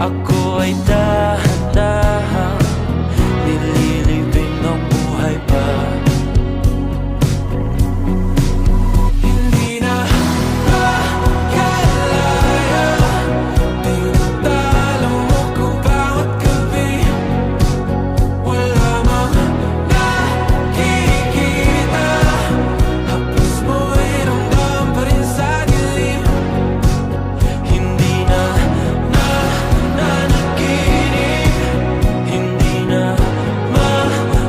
Ako ay dahan-dahang nililibing ng buhay pa. Hindi na makalaya, tinatalo mo ko bawat gabi. Wala mang nakikita, hapos mo ay ramdam pa rin sa dilim. Hindi na nanaginip, hindi na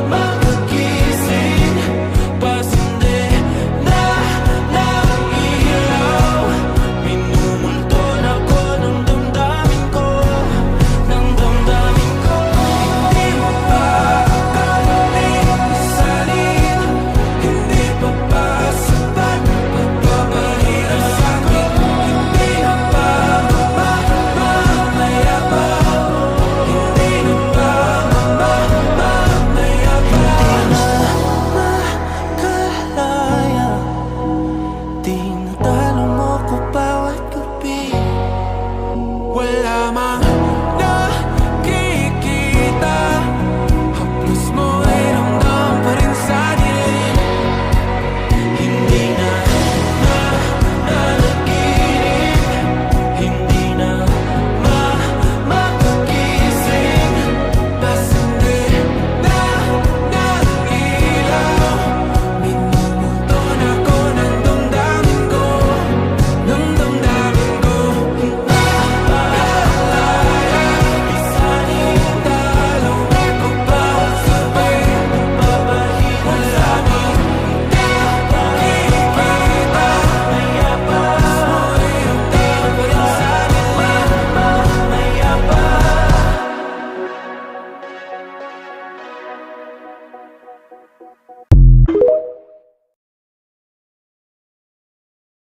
makagising. Pasindi na ilaw, minumulto na ko ng damdamin ko, ng damdamin ko. Hindi mo pa akalain isalin, hindi pa ba sapat pagpapahirap sa'kin? Hindi na ba mamayabang? Hindi na ba mamayabang? Makalaya, tinatalo mo ko bawat gabi. Wala